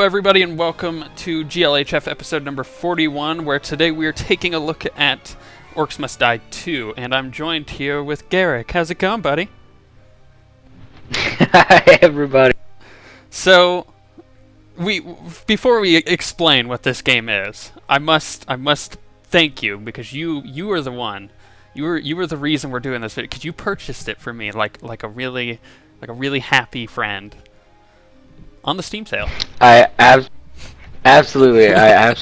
Hello everybody and welcome to GLHF episode number 41, where today we are taking a look at Orcs Must Die 2, and I'm joined here with Garak. How's it going, buddy? Hi everybody. So, before we explain what this game is, I must thank you, because you were the one. You were the reason we're doing this video, because you purchased it for me like a really happy friend on the Steam sale. Absolutely. I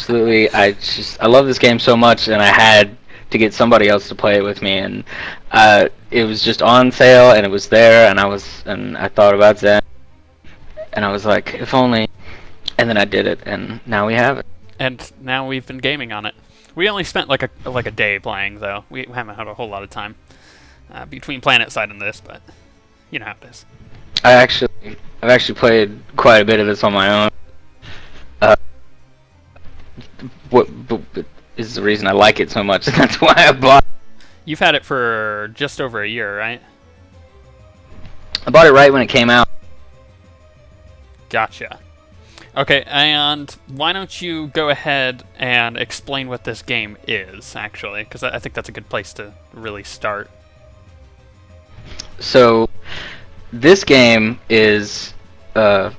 love this game so much, and I had to get somebody else to play it with me, and it was just on sale, and it was there, and I thought about Zen, and I was like, if only, and then I did it, and now we have it. And now we've been gaming on it. We only spent like a day playing, though. We haven't had a whole lot of time between Planet Side and this, but you know how it is. I've actually played quite a bit of this on my own. What is the reason I like it so much, and that's why I bought it. You've had it for just over a year, right? I bought it right when it came out. Gotcha. Okay, and why don't you go ahead and explain what this game is, actually, because I think that's a good place to really start. So, this game is a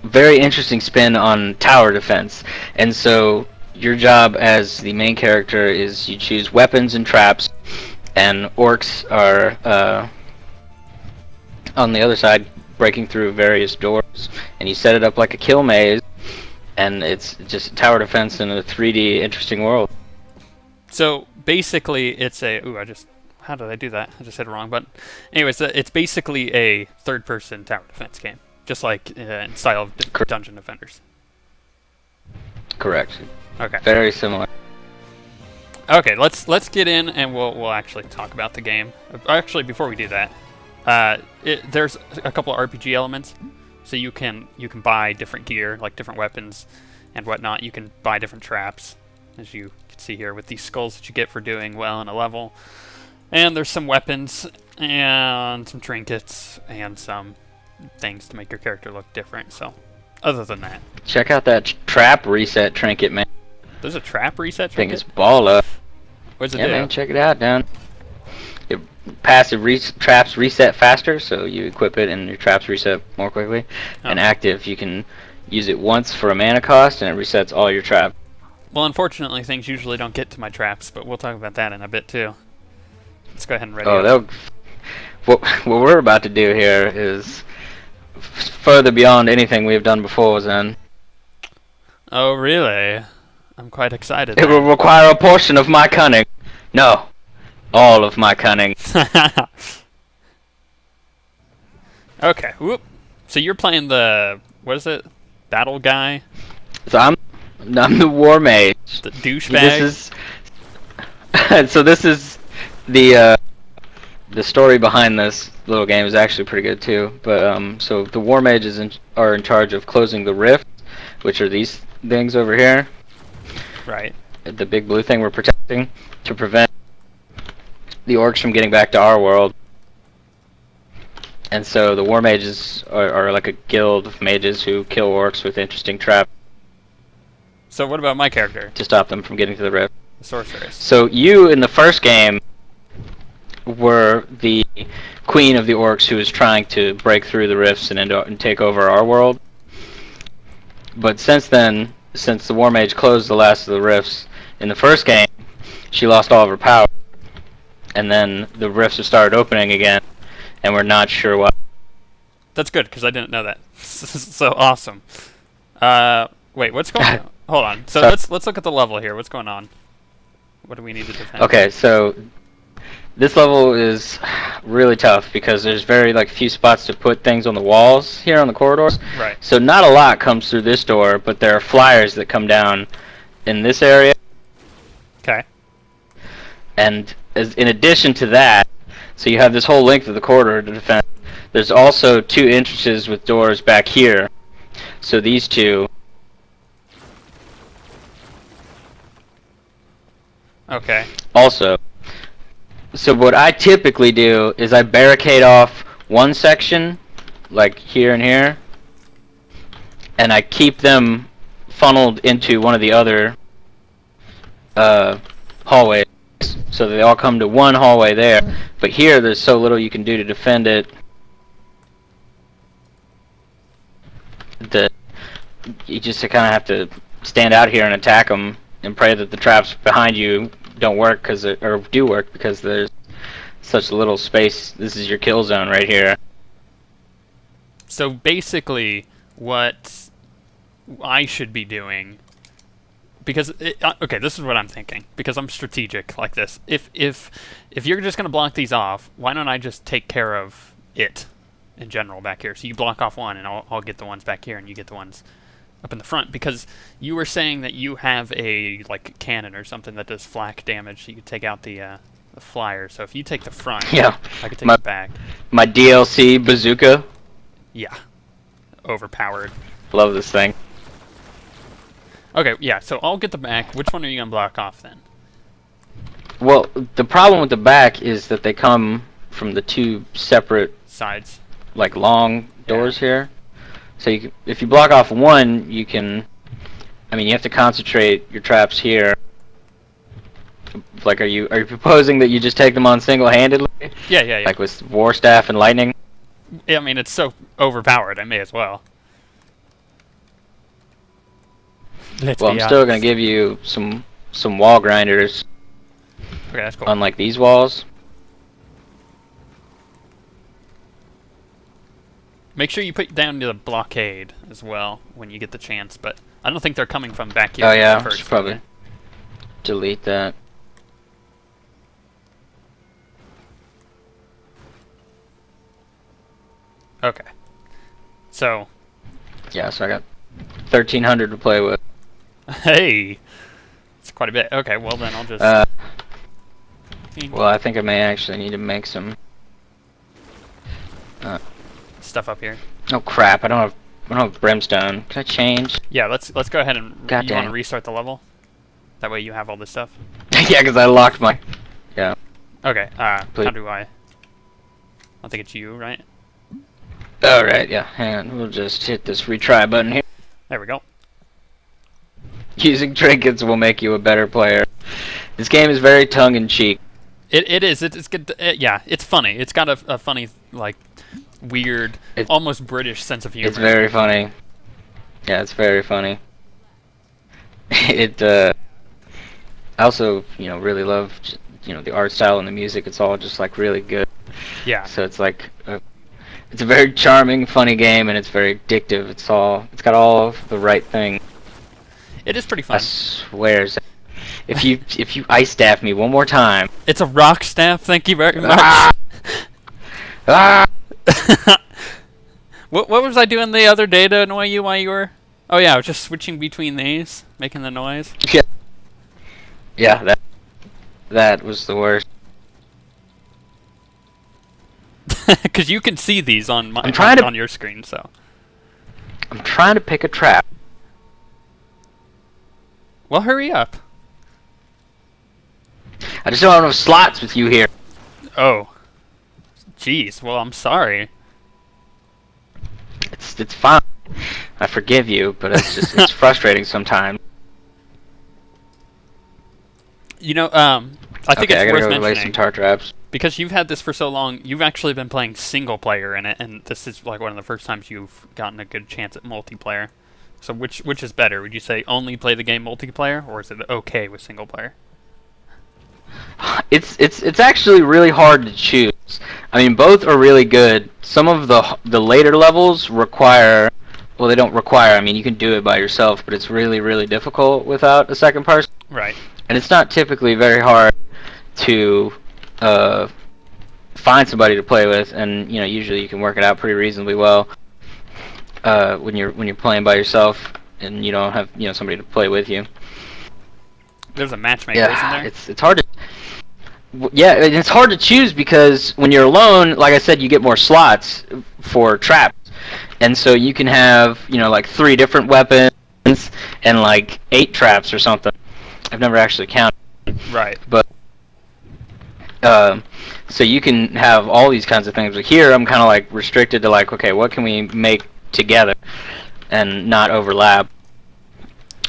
very interesting spin on tower defense, and so your job as the main character is you choose weapons and traps, and orcs are on the other side breaking through various doors, and you set it up like a kill maze, and it's just tower defense in a 3D interesting world. So basically it's a how did I do that? I just said it wrong, but anyways, it's basically a third-person tower defense game, just like in style of Dungeon Defenders. Correct. Okay. Very similar. Okay, let's get in and we'll actually talk about the game. Actually, before we do that, there's a couple of RPG elements, so you can buy different gear, like different weapons and whatnot. You can buy different traps, as you can see here with these skulls that you get for doing well in a level. And there's some weapons and some trinkets and some things to make your character look different. So, other than that, check out that trap reset trinket, man. There's a trap reset trinket? Thing is baller. What's it do? Yeah, man, check it out, down. Your passive traps reset faster, so you equip it and your traps reset more quickly. Oh. And active, you can use it once for a mana cost, and it resets all your traps. Well, unfortunately, things usually don't get to my traps, but we'll talk about that in a bit too. Let's go ahead and ready up. What we're about to do here is further beyond anything we've done before, Zen. Oh, really? I'm quite excited. It will require a portion of my cunning. No, all of my cunning. Okay, whoop. So you're playing the, what is it? Battle guy? So I'm the war mage. The douchebag? This is the story behind this little game is actually pretty good too. But so the war mages are in charge of closing the rift, which are these things over here. Right. The big blue thing we're protecting to prevent the orcs from getting back to our world. And so the war mages are like a guild of mages who kill orcs with interesting traps. So what about my character? To stop them from getting to the rift. The sorceress. So you, in the first game, were the queen of the orcs who was trying to break through the rifts and take over our world. But since then, since the war mage closed the last of the rifts in the first game, she lost all of her power. And then the rifts have started opening again, and we're not sure why. That's good, because I didn't know that. So awesome. Wait, what's going on? Hold on. So let's look at the level here. What's going on? What do we need to defend? Okay, so this level is really tough because there's very few spots to put things on the walls here on the corridors. Right. So not a lot comes through this door, but there are flyers that come down in this area. Okay. And in addition to that, so you have this whole length of the corridor to defend. There's also two entrances with doors back here. So these two. Okay. Also, so what I typically do is I barricade off one section, like here and here, and I keep them funneled into one of the other hallways, so they all come to one hallway there. But here, there's so little you can do to defend it that you just kind of have to stand out here and attack them and pray that the traps behind you don't work or do work, because there's such little space. This is your kill zone right here. So basically, what I should be doing, because okay, this is what I'm thinking, because I'm strategic like this. If you're just gonna block these off, why don't I just take care of it in general back here? So you block off one, and I'll get the ones back here, and you get the ones up in the front. Because you were saying that you have a cannon or something that does flak damage, so you could take out the flyer. So if you take the front, yeah, I could take the back. My DLC bazooka. Yeah, overpowered. Love this thing. Okay, yeah, so I'll get the back. Which one are you going to block off then? Well, the problem with the back is that they come from the two separate sides, long doors here. So if you block off one, you can... I mean, you have to concentrate your traps here. Are you proposing that you just take them on single-handedly? Yeah. Like with War Staff and Lightning? Yeah, I mean, it's so overpowered, I may as well. Well, I'm still going to give you some wall grinders. Okay, that's cool. Unlike these walls. Make sure you put down the blockade as well when you get the chance, but I don't think they're coming from back here. Oh yeah, first, should probably delete that. Okay. So. Yeah, so I got 1,300 to play with. Hey! It's quite a bit. Okay, well then I'll just... well, I think I may actually need to make some... stuff up here. Oh crap, I don't have brimstone. Can I change? Yeah, let's go ahead and... God you dang. want to restart the level? That way you have all this stuff? Yeah, because I locked my... Yeah. Okay, Please. how do I think it's you, right? Alright, yeah, hang on. We'll just hit this retry button here. There we go. Using trinkets will make you a better player. This game is very tongue-in-cheek. It is. It's good. Yeah, it's funny. It's got a funny, weird, almost British sense of humor. It's very funny. Yeah, it's very funny. I also, really love, the art style and the music. It's all just, really good. Yeah. So it's it's a very charming, funny game, and it's very addictive. It's got all of the right things. It is pretty fun. I swear. If you ice staff me one more time. It's a rock staff. Thank you very much. Ah! What was I doing the other day to annoy you while you were? Oh yeah, I was just switching between these, making the noise. Yeah. Yeah, that was the worst. Because you can see these on on your screen, so. I'm trying to pick a trap. Well, hurry up. I just don't have enough slots with you here. Oh. Jeez. Well, I'm sorry. It's fine. I forgive you, but it's frustrating sometimes. I think it's worth mentioning. Lay some tar traps. Because you've had this for so long, you've actually been playing single player in it, and this is one of the first times you've gotten a good chance at multiplayer. So which is better? Would you say only play the game multiplayer, or is it okay with single player? It's actually really hard to choose. I mean, both are really good. Some of the later levels require, well, they don't require. I mean, you can do it by yourself, but it's really, really difficult without a second person. Right. And it's not typically very hard to find somebody to play with, and usually you can work it out pretty reasonably well when you're playing by yourself and you don't have somebody to play with you. There's a matchmaker, isn't there? It's hard to. Yeah, it's hard to choose because when you're alone, like I said, you get more slots for traps, and so you can have 3 different weapons and 8 traps or something. I've never actually counted. Right. But so you can have all these kinds of things. But here, I'm kind of restricted to okay, what can we make together? and not overlap,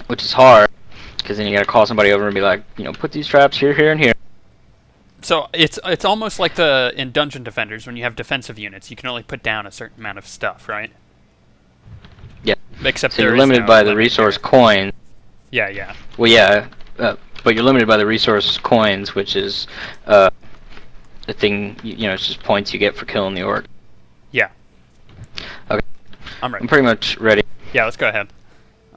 which is hard because then you gotta call somebody over and be like, you know, put these traps here, here, and here. So it's almost like in Dungeon Defenders when you have defensive units, you can only put down a certain amount of stuff, right? Yeah. Except so you're limited by the resource coin. Yeah, yeah. Well, yeah, but you're limited by the resource coins, which is the thing. You know, it's just points you get for killing the orc. Yeah. Okay. I'm ready. I'm pretty much ready. Yeah, let's go ahead.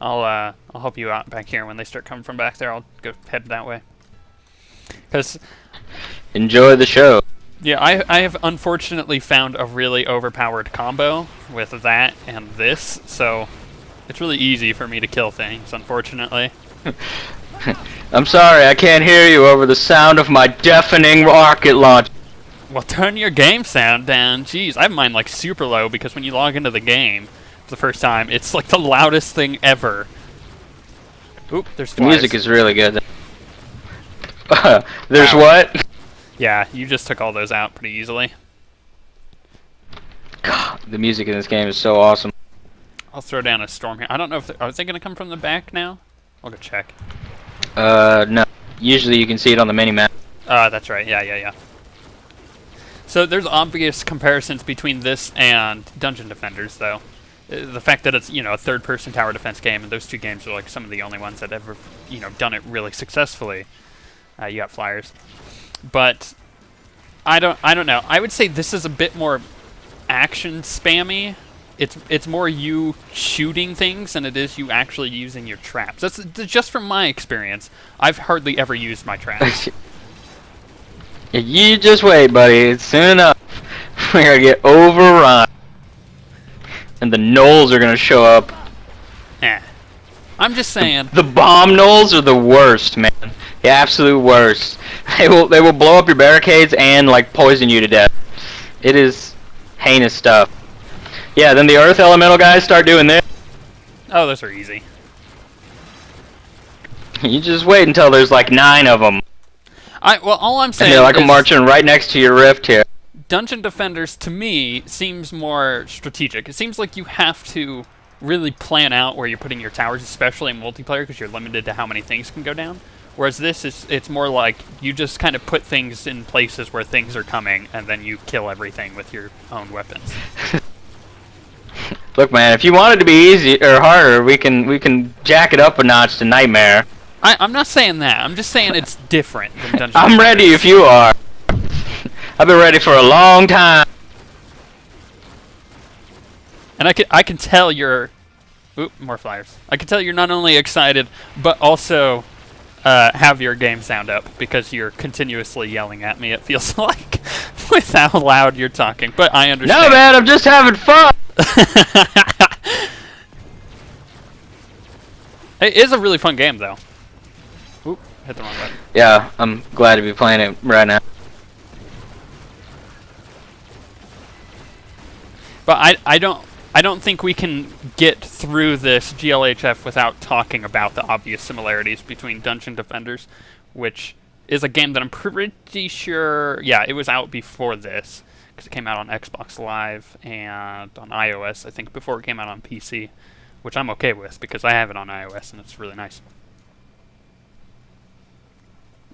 I'll help you out back here when they start coming from back there. I'll go head that way. Because enjoy the show. Yeah, I have unfortunately found a really overpowered combo with that and this, so it's really easy for me to kill things, unfortunately. I'm sorry, I can't hear you over the sound of my deafening rocket launch. Well, turn your game sound down. Jeez, I have mine like super low because when you log into the game for the first time, it's like the loudest thing ever. Oop, there's flies. The music is really good. There's Ow. what? Yeah, you just took all those out pretty easily. God, the music in this game is so awesome. I'll throw down a storm here. I don't know if are they going to come from the back now? I'll go check. No. Usually you can see it on the mini-map. That's right. Yeah. So there's obvious comparisons between this and Dungeon Defenders, though. The fact that it's, you know, a third-person tower defense game, and those two games are like some of the only ones that ever, you know, done it really successfully. You got flyers. But I don't know. I would say this is a bit more action spammy. It's more you shooting things than it is you actually using your traps. That's just from my experience. I've hardly ever used my traps. You just wait, buddy. Soon enough, we're gonna get overrun, and the gnolls are gonna show up. I'm just saying. The bomb gnolls are the worst, man. The absolute worst. They will blow up your barricades and like poison you to death. It is heinous stuff. Yeah, then the earth elemental guys start doing this. Oh, those are easy. You just wait until there's like 9 of them. Well, all I'm saying and they're like is marching right next to your rift here. Dungeon Defenders, to me, seems more strategic. It seems like you have to really plan out where you're putting your towers, especially in multiplayer, because you're limited to how many things can go down. Whereas this it's more like you just kind of put things in places where things are coming, and then you kill everything with your own weapons. Look, man, if you want it to be easy or harder, we can jack it up a notch to Nightmare. I'm not saying that. I'm just saying it's different than Dungeon I'm Defenders. ready if you are. I've been ready for a long time. And I can tell you're... Oop, more flyers. I can tell you're not only excited, but also have your game sound up, because you're continuously yelling at me, it feels like, with how loud you're talking. But I understand. No, man, I'm just having fun! It is a really fun game, though. Oop, hit the wrong button. Yeah, I'm glad to be playing it right now. But I don't think we can get through this GLHF without talking about the obvious similarities between Dungeon Defenders, which is a game that I'm pretty sure, yeah, it was out before this, because it came out on Xbox Live and on iOS, I think, before it came out on PC, which I'm okay with, because I have it on iOS, and it's really nice.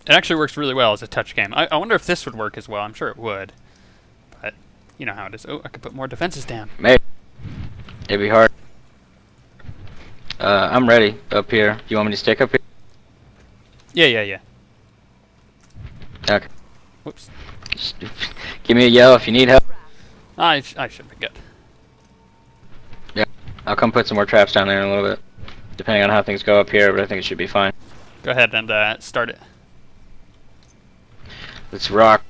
It actually works really well as a touch game. I wonder if this would work as well. I'm sure it would, but you know how it is. Oh, I could put more defenses down. Maybe. It'd be hard. I'm ready up here. You want me to stick up here? Yeah. Okay. Whoops. Just give me a yell if you need help. I should be good. Yeah. I'll come put some more traps down there in a little bit. Depending on how things go up here, but I think it should be fine. Go ahead and start it. Let's rock.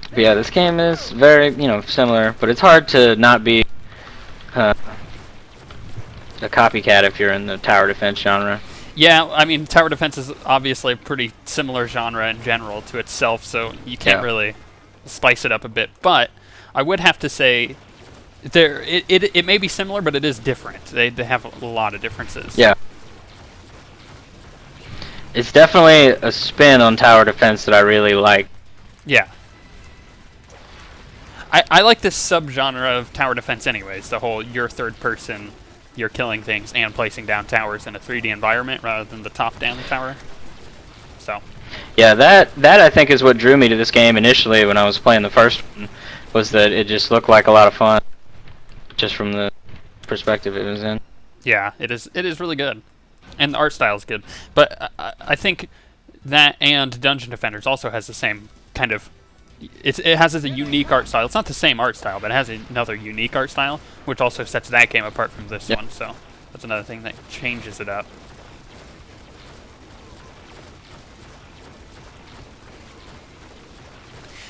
But yeah, this game is very, similar, but it's hard to not be a copycat if you're in the tower defense genre. Yeah, I mean, tower defense is obviously a pretty similar genre in general to itself, so you can't really spice it up a bit. But I would have to say, it may be similar, but it is different. They have a lot of differences. Yeah. It's definitely a spin on tower defense that I really like. Yeah. I like this subgenre of tower defense anyways. The whole you're third person, you're killing things and placing down towers in a 3D environment rather than the top-down tower. So. Yeah, that I think is what drew me to this game initially when I was playing the first one, was that it just looked like a lot of fun, just from the perspective it was in. Yeah, it is really good, and the art style is good. But I think that and Dungeon Defenders also has the same kind of. It has a unique art style. It's not the same art style, but it has another unique art style, which also sets that game apart from this one. So that's another thing that changes it up.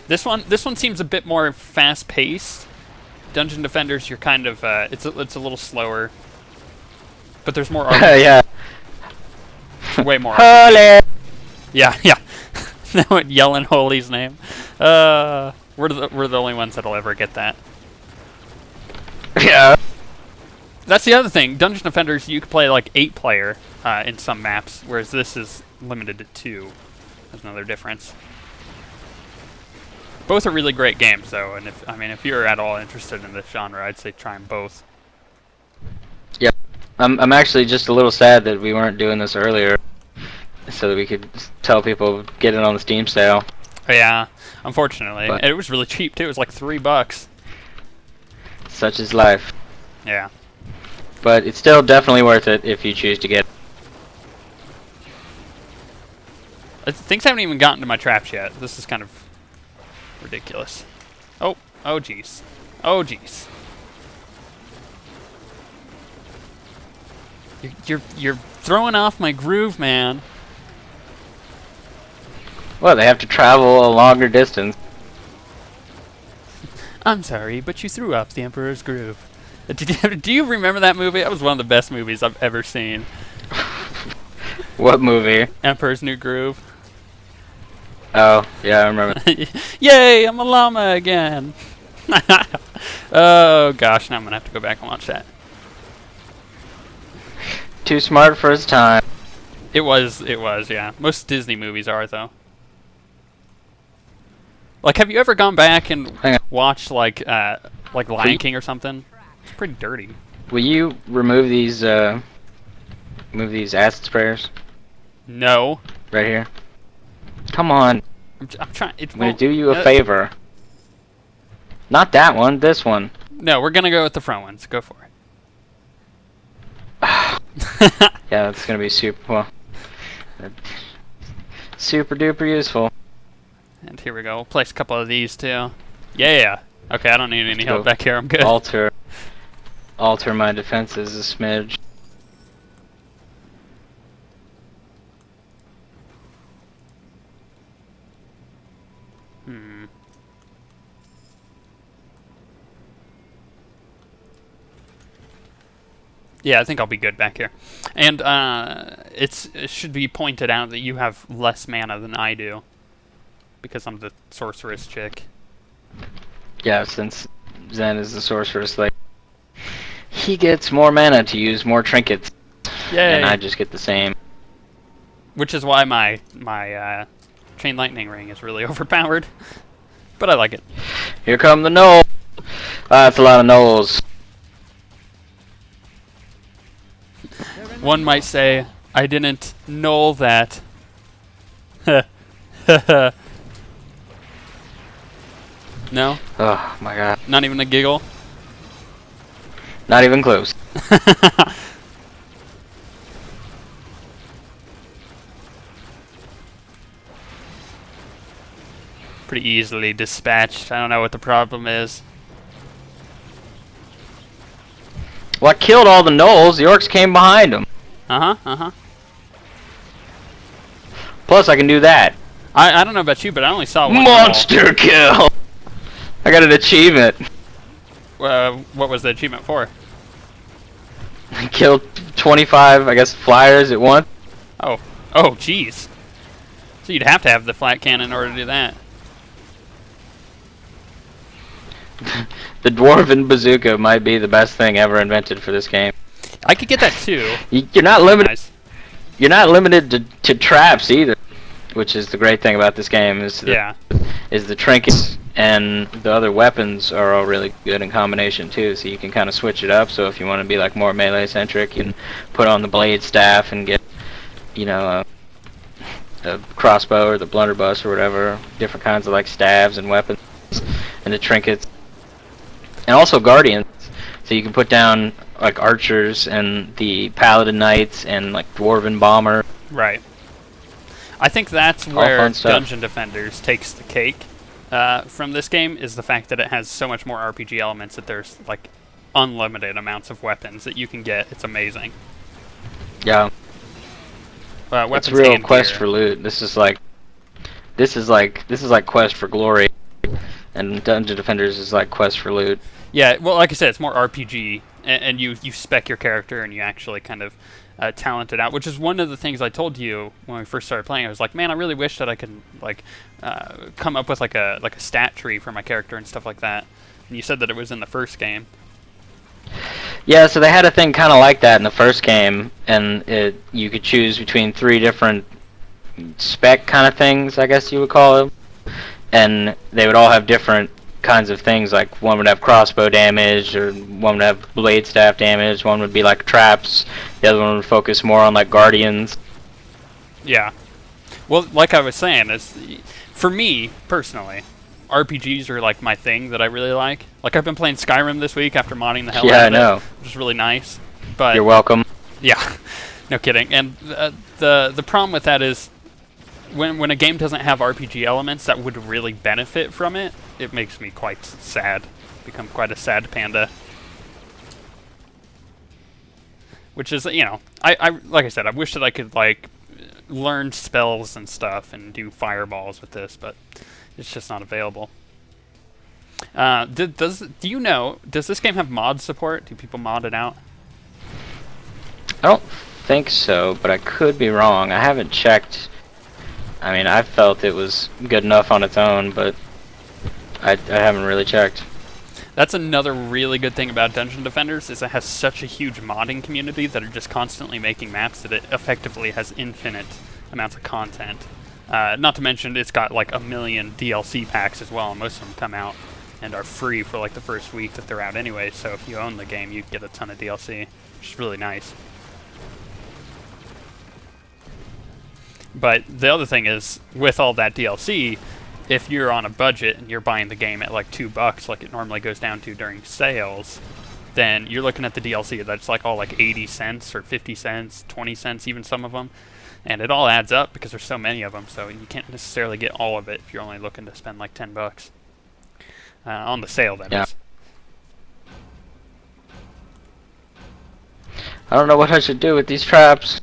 This one seems a bit more fast-paced. Dungeon Defenders, you're kind of it's a little slower, but there's more art. Yeah. Way more. Holy. Yeah, yeah. No, yelling Holy's name. We're the only ones that'll ever get that. Yeah. That's the other thing. Dungeon Defenders, you can play like 8-player in some maps, whereas this is limited to 2. That's another difference. Both are really great games, though, and if you're at all interested in this genre, I'd say try them both. Yep. I'm actually just a little sad that we weren't doing this earlier, so that we could tell people get it on the Steam sale. Oh, yeah, unfortunately, But and it was really cheap too. It was like $3. such is life. Yeah. But it's still definitely worth it if you choose to get it. Things haven't even gotten to my traps yet. This is kind of ridiculous. Oh jeez. Oh jeez. You're throwing off my groove, man. Well, they have to travel a longer distance. I'm sorry, but you threw off the Emperor's Groove. Do you remember that movie? That was one of the best movies I've ever seen. What movie? Emperor's New Groove. Oh, yeah, I remember. Yay, I'm a llama again. Oh gosh, now I'm gonna have to go back and watch that. Too smart for his time. It was, yeah. Most Disney movies are, though. Like, have you ever gone back and watched like Lion King or something? It's pretty dirty. Will you remove these acid sprayers? No. Right here. Come on. I'm trying. I'm gonna do you a favor. Not that one. This one. No, we're gonna go with the front ones. Go for it. Yeah, it's gonna be super duper useful. And here we go. We'll place a couple of these too. Yeah. Okay, I don't need any help back here. I'm good. Alter my defenses a smidge. Yeah, I think I'll be good back here. And it should be pointed out that you have less mana than I do, because I'm the sorceress chick. Yeah, since Zen is the sorceress, like, he gets more mana to use more trinkets. Yay! And I just get the same. Which is why my chain lightning ring is really overpowered. But I like it. Here come the gnolls. That's a lot of gnolls. One might say, I didn't know that. No? Oh my god. Not even a giggle? Not even close. Pretty easily dispatched. I don't know what the problem is. Well, I killed all the gnolls. The orcs came behind them. Uh-huh. Plus, I can do that. I don't know about you, but I only saw one. Monster kill! I got an achievement. What was the achievement for? I killed 25, I guess, flyers at once. Oh, jeez. So you'd have to have the flat cannon in order to do that. The dwarven bazooka might be the best thing ever invented for this game. I could get that too. You're not limited. Nice. You're not limited to traps either, which is the great thing about this game. Is the trinkets and the other weapons are all really good in combination too. So you can kind of switch it up. So if you want to be like more melee centric, you can put on the blade staff and get, you know, the crossbow or the blunderbuss or whatever. Different kinds of like staves and weapons and the trinkets, and also guardians. So you can put down like archers and the paladin knights and like dwarven bomber. Right. I think that's where Dungeon Defenders takes the cake from this game, is the fact that it has so much more RPG elements, that there's like unlimited amounts of weapons that you can get. It's amazing. Yeah. It's real quest for loot. This is like quest for glory, and Dungeon Defenders is like quest for loot. Yeah, well, like I said, it's more RPG, and you spec your character and you actually kind of talent it out, which is one of the things I told you when we first started playing. I was like, man, I really wish that I could like come up with like a stat tree for my character and stuff like that. And you said that it was in the first game. Yeah, so they had a thing kind of like that in the first game, and you could choose between 3 different spec kind of things, I guess you would call them, and they would all have different kinds of things. Like one would have crossbow damage, or one would have blade staff damage, one would be like traps, the other one would focus more on like guardians. Yeah. Well, like I was saying, for me personally, RPGs are like my thing that I really like. Like I've been playing Skyrim this week after modding the hell out of it, which is really nice. But you're welcome. Yeah, no kidding. And the problem with that is when a game doesn't have RPG elements that would really benefit from it, it makes me quite sad. Become quite a sad panda. Which is, you know, I like I said, I wish that I could like learn spells and stuff and do fireballs with this, but it's just not available. Do you know, does this game have mod support? Do people mod it out? I don't think so, but I could be wrong. I haven't checked. I mean, I felt it was good enough on its own, but I haven't really checked. That's another really good thing about Dungeon Defenders, is it has such a huge modding community that are just constantly making maps that it effectively has infinite amounts of content. Not to mention it's got like 1 million DLC packs as well, and most of them come out and are free for like the first week that they're out anyway, so if you own the game you get a ton of DLC, which is really nice. But the other thing is, with all that DLC, if you're on a budget and you're buying the game at like $2, like it normally goes down to during sales, then you're looking at the DLC that's like all like 80 cents or 50 cents, 20 cents, even some of them. And it all adds up because there's so many of them, so you can't necessarily get all of it if you're only looking to spend like $10. On the sale, that is. I don't know what I should do with these traps.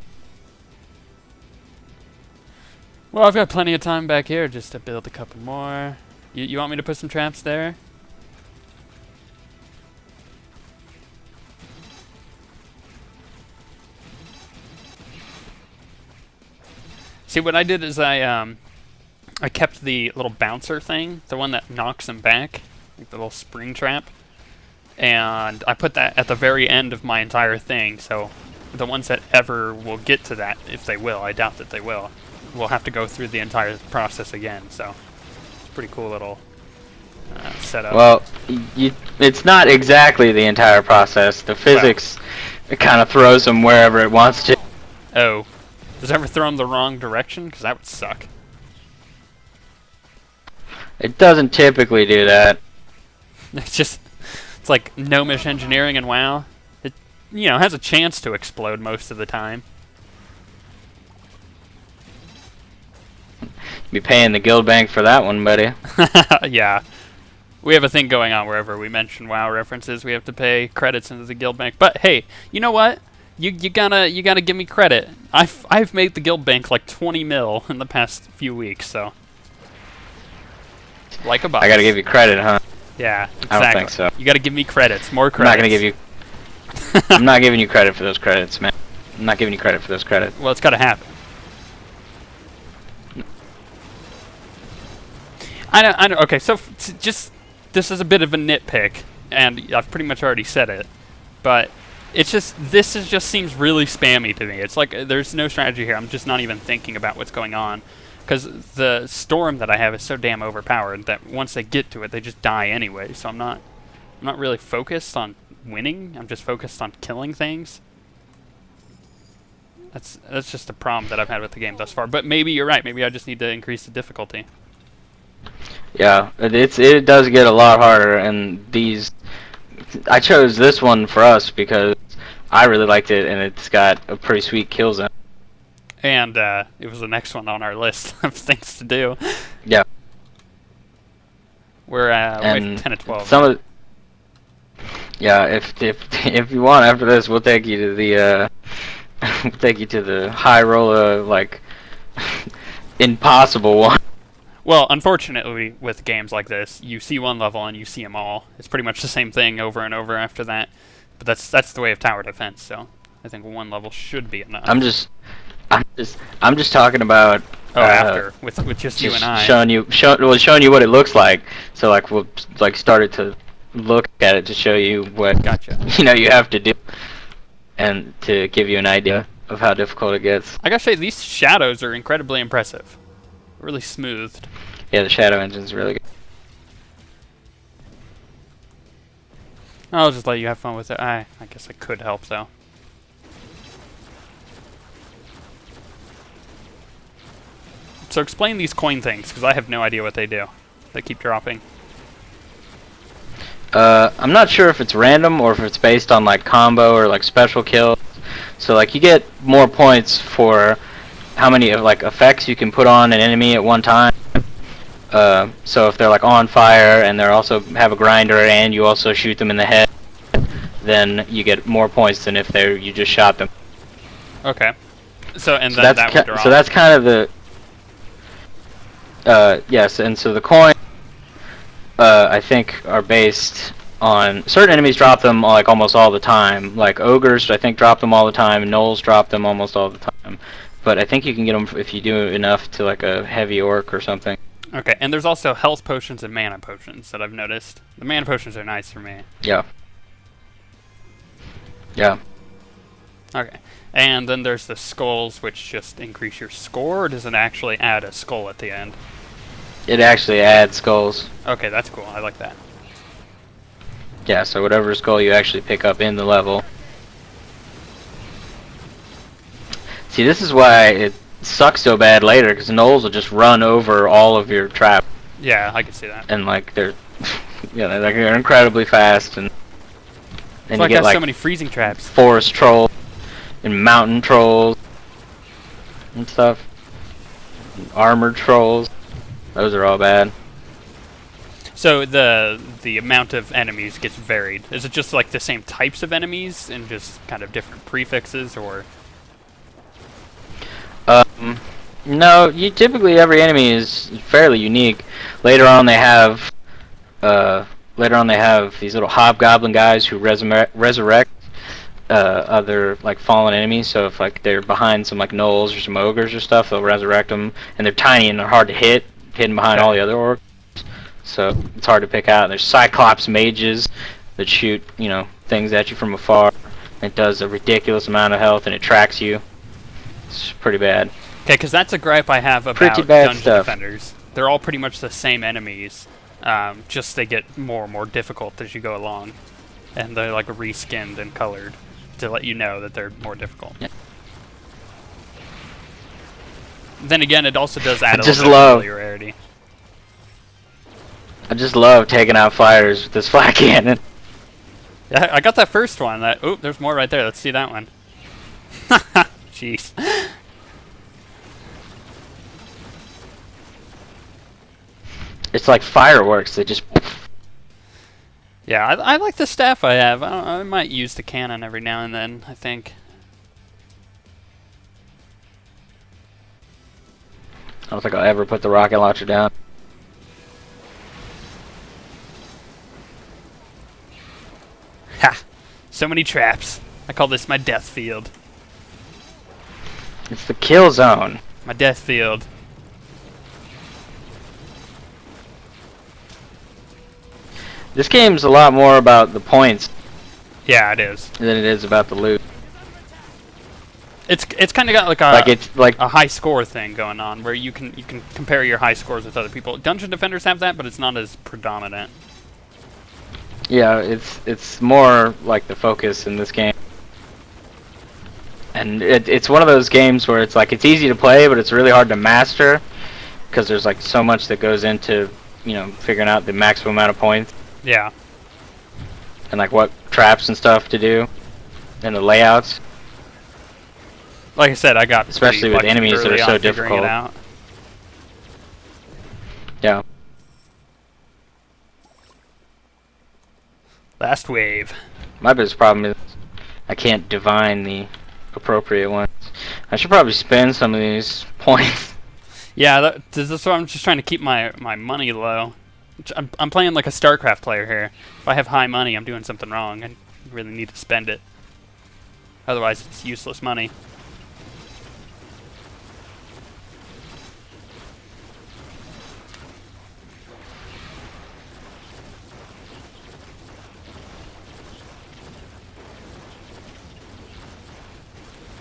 Well, I've got plenty of time back here just to build a couple more. You want me to put some traps there? See, what I did is I kept the little bouncer thing, the one that knocks them back, like the little spring trap, and I put that at the very end of my entire thing, so the ones that ever will get to that, if they will, I doubt that they will have to go through the entire process again, so it's a pretty cool little setup. Well, it's not exactly the entire process. The physics kind of throws them wherever it wants to. Oh. Does it ever throw them the wrong direction? Because that would suck. It doesn't typically do that. It's like gnomish engineering in WoW. It, you know, has a chance to explode most of the time. Be paying the guild bank for that one, buddy. Yeah. We have a thing going on wherever we mention WoW references. We have to pay credits into the guild bank. But hey, you know what? You gotta give me credit. I've made the guild bank like 20 mil in the past few weeks, so like a boss. I gotta give you credit, huh? Yeah, exactly. I don't think so. You gotta give me credits, more credits. I'm not gonna give you. I'm not giving you credit for those credits, man. I'm not giving you credit for those credits. Well, it's gotta happen. I know. Okay, so just this is a bit of a nitpick, and I've pretty much already said it, but it's just just seems really spammy to me. It's like there's no strategy here. I'm just not even thinking about what's going on. Because the storm that I have is so damn overpowered that once they get to it, they just die anyway. So I'm not really focused on winning. I'm just focused on killing things. That's just a problem that I've had with the game thus far. But maybe you're right. Maybe I just need to increase the difficulty. Yeah, it does get a lot harder, and I chose this one for us because I really liked it, and it's got a pretty sweet kill zone. And it was the next one on our list of things to do. Yeah. We're and 10 to 12. Some of yeah, if you want after this, we'll take you to the we'll take you to the high roller like impossible one. Well, unfortunately, with games like this, you see one level and you see them all. It's pretty much the same thing over and over after that. But that's the way of tower defense. So I think one level should be enough. I'm just talking about. After with just you and I. Showing you what it looks like. So like we'll like start it to look at it to show you what Gotcha. You have to do, and to give you an idea of how difficult it gets. I gotta say, these shadows are incredibly impressive. Really smoothed. Yeah, the shadow engine's really good. I'll just let you have fun with it. I guess I could help though. So explain these coin things, because I have no idea what they do. They keep dropping. I'm not sure if it's random or if it's based on like combo or like special kills. So like you get more points for how many like effects you can put on an enemy at one time. So if they're like on fire and they also have a grinder and you also shoot them in the head, then you get more points than if you just shot them. Okay. So then that would drop. So that's kind of the yes, and so the coins I think are based on certain enemies drop them like almost all the time. Like ogres, I think drop them all the time. Gnolls drop them almost all the time. But I think you can get them if you do enough to like a heavy orc or something. Okay, and there's also health potions and mana potions that I've noticed. The mana potions are nice for me. Yeah. Yeah. Okay. And then there's the skulls, which just increase your score, or does it actually add a skull at the end? It actually adds skulls. Okay, that's cool. I like that. Yeah, so whatever skull you actually pick up in the level. See, this is why it sucks so bad later, because gnolls will just run over all of your traps. Yeah, I can see that. And like they're, they're incredibly fast, and then you get like so many freezing traps. Forest trolls and mountain trolls and stuff. And armored trolls. Those are all bad. So the amount of enemies gets varied. Is it just like the same types of enemies and just kind of different prefixes, or? No, typically every enemy is fairly unique. Later on they have these little hobgoblin guys who resurrect other like fallen enemies. So if like they're behind some like gnolls or some ogres or stuff, they'll resurrect them, and they're tiny and they're hard to hit, hidden behind all the other orcs. So it's hard to pick out. And there's cyclops mages that shoot things at you from afar. It does a ridiculous amount of health and it tracks you. It's pretty bad. Okay, because that's a gripe I have about dungeon defenders. They're all pretty much the same enemies, just they get more and more difficult as you go along. And they're like reskinned and colored to let you know that they're more difficult. Yeah. Then again, it also does add a little bit of familiarity. I just love taking out fighters with this flat cannon. Yeah, I got that first one. Oh, there's more right there. Let's see that one. Jeez. It's like fireworks. They just... Yeah, I like the staff I have. I might use the cannon every now and then, I think. I don't think I'll ever put the rocket launcher down. Ha! So many traps. I call this my death field. It's the kill zone. My death field. This game's a lot more about the points. Yeah, it is. Than it is about the loot. It's kind of got like it's like a high score thing going on where you can compare your high scores with other people. Dungeon Defenders have that, but it's not as predominant. yeah, it's more like the focus in this game. And it's one of those games where it's like it's easy to play, but it's really hard to master because there's like so much that goes into, you know, figuring out the maximum amount of points. Yeah. And like what traps and stuff to do, and the layouts. Like I said, I got especially with enemies that are so difficult. It out. Yeah. Last wave. My biggest problem is I can't divine the appropriate ones. I should probably spend some of these points. Yeah, that's why I'm just trying to keep my money low. I'm playing like a StarCraft player here. If I have high money, I'm doing something wrong. I really need to spend it. Otherwise, it's useless money.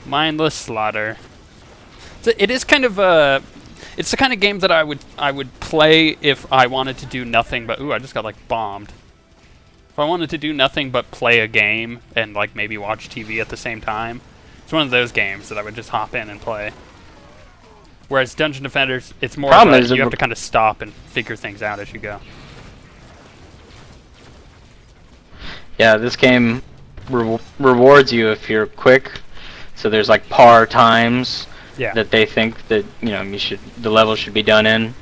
Mindless slaughter. So it is kind of a. It's the kind of game that I would play if I wanted to do nothing but. Ooh, I just got like bombed. If I wanted to do nothing but play a game and like maybe watch TV at the same time, it's one of those games that I would just hop in and play. Whereas Dungeon Defenders, it's more of a, you have to kind of stop and figure things out as you go. Yeah, this game rewards you if you're quick. So there's like par times that they think that, you know, the level should be done in,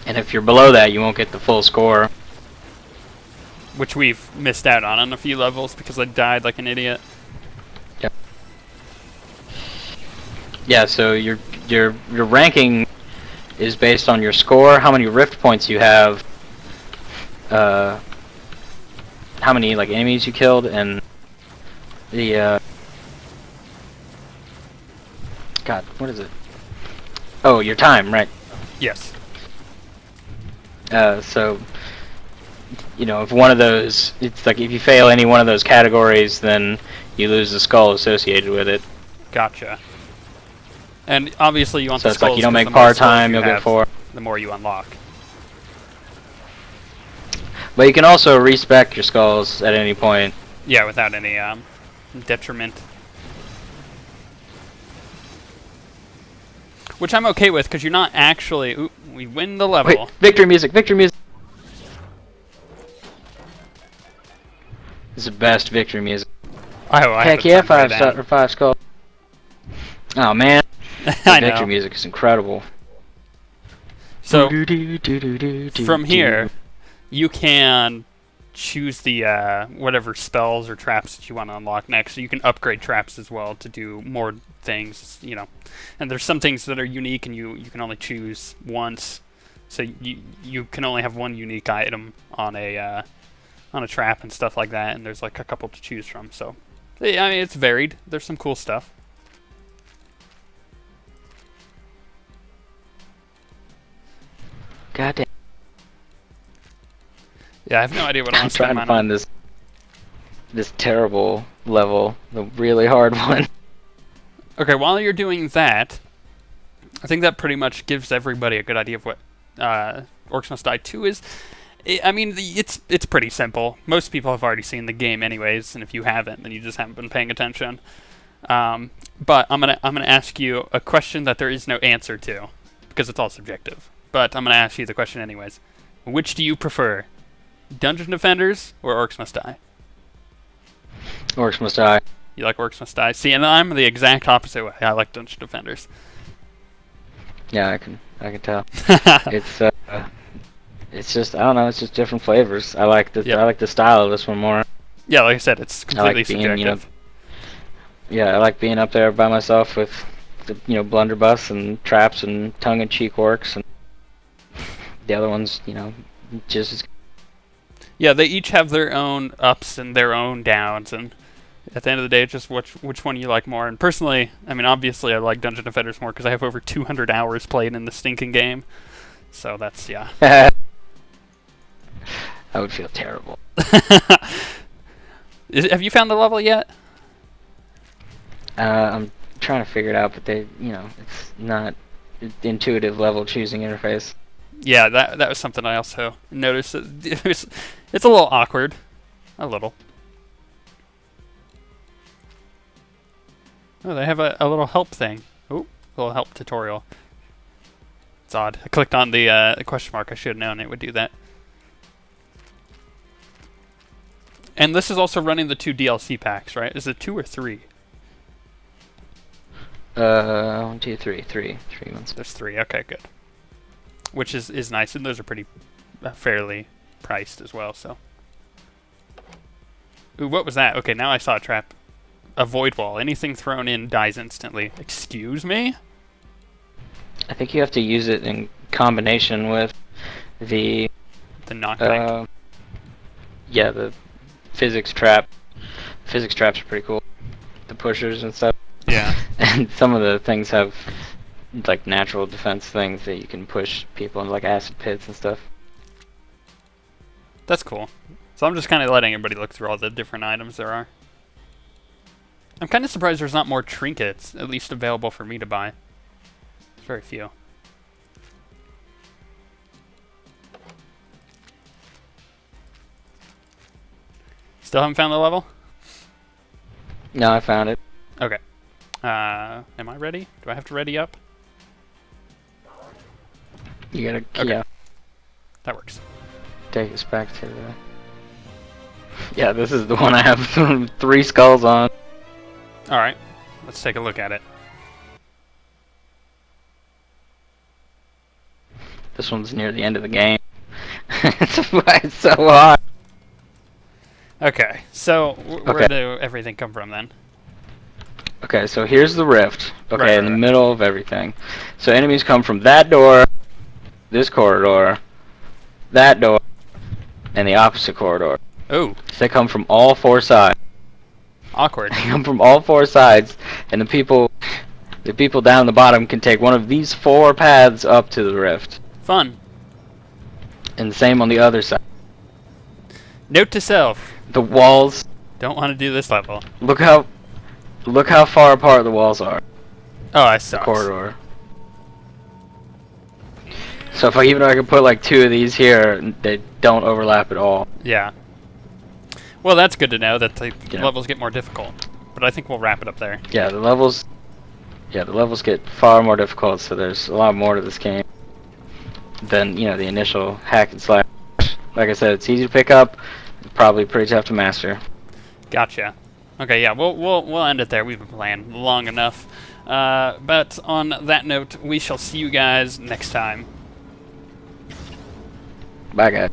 and if you're below that, you won't get the full score. Which we've missed out on a few levels because I died like an idiot. Yep. Yeah. So your ranking is based on your score, how many rift points you have, how many like enemies you killed, and the God, what is it? Oh, your time, right? Yes. So, you know, if one of those, it's like if you fail any one of those categories, then you lose the skull associated with it. Gotcha. And obviously you want the skulls. So it's like you don't make par time, you'll get 4. The more you unlock. But you can also respec your skulls at any point. Yeah, without any detriment. Which I'm okay with, because you're not actually... Ooh, we win the level. Wait, victory music, victory music! This is the best victory music. Oh, heck yeah, 5 skull. Oh man, I victory know. music is incredible. So, from here, you can choose the whatever spells or traps that you want to unlock next. So you can upgrade traps as well to do more things, you know. And there's some things that are unique and you can only choose once. So you can only have one unique item on a trap and stuff like that, and there's like a couple to choose from. So yeah, I mean, it's varied. There's some cool stuff. Goddamn. Yeah, I have no idea what I'm trying to find this terrible level, the really hard one. Okay, while you're doing that, I think that pretty much gives everybody a good idea of what Orcs Must Die 2 is. I mean, it's pretty simple. Most people have already seen the game anyways, and if you haven't, then you just haven't been paying attention. But I'm gonna ask you a question that there is no answer to, because it's all subjective. But I'm gonna ask you the question anyways. Which do you prefer, Dungeon Defenders or Orcs Must Die? Orcs Must Die. You like Orcs Must Die? See, and I'm the exact opposite way. I like Dungeon Defenders. Yeah, I can tell. It's just, I don't know, it's just different flavors. I like the style of this one more. Yeah, like I said, it's completely subjective. You know, yeah, I like being up there by myself with the, you know, blunderbuss and traps and tongue-in-cheek orcs, and the other ones, you know, just as... Yeah, they each have their own ups and their own downs, and at the end of the day, it's just which one you like more. And personally, I mean, obviously I like Dungeon Defenders more because I have over 200 hours played in the stinking game. So that's, yeah. I would feel terrible. Have you found the level yet? I'm trying to figure it out, but it's not intuitive level choosing interface. Yeah, that was something I also noticed. It's a little awkward. A little. Oh, they have a little help thing. Oh, a little help tutorial. It's odd. I clicked on the question mark. I should have known it would do that. And this is also running the 2 DLC packs, right? Is it 2 or 3? 1, 2, 3, 3 ones. There's 3. Okay, good. Which is nice, and those are pretty fairly priced as well. So. Ooh, what was that? Okay, now I saw a trap. A void wall. Anything thrown in dies instantly. Excuse me? I think you have to use it in combination with the knockback. Yeah, the physics trap. Physics traps are pretty cool. The pushers and stuff. Yeah. And some of the things have like natural defense things that you can push people into, like acid pits and stuff. That's cool. So I'm just kind of letting everybody look through all the different items there are. I'm kind of surprised there's not more trinkets, at least available for me to buy. There's very few. Still haven't found the level? No, I found it. Okay. Am I ready? Do I have to ready up? You gotta, okay. Yeah. That works. Take us back to the... Yeah, this is the one I have 3 skulls on. Alright. Let's take a look at it. This one's near the end of the game. It's so hard. Okay, so where do everything come from then? Okay, so here's the rift. Okay, Right, in the middle of everything. So enemies come from that door, this corridor, that door, and the opposite corridor. Oh. So they come from all 4 sides. Awkward. They come from all 4 sides, and the people down the bottom can take one of these 4 paths up to the rift. Fun. And the same on the other side. Note to self. The walls. Don't want to do this level. Look how far apart the walls are. Oh, I sucks. The corridor. So even if I could put like 2 of these here, they don't overlap at all. Yeah. Well, that's good to know that the levels get more difficult. But I think we'll wrap it up there. Yeah, the levels get far more difficult, so there's a lot more to this game than, the initial hack and slash. Like I said, it's easy to pick up, probably pretty tough to master. Gotcha. Okay, yeah, we'll end it there. We've been playing long enough. But on that note, we shall see you guys next time. Bye, guys.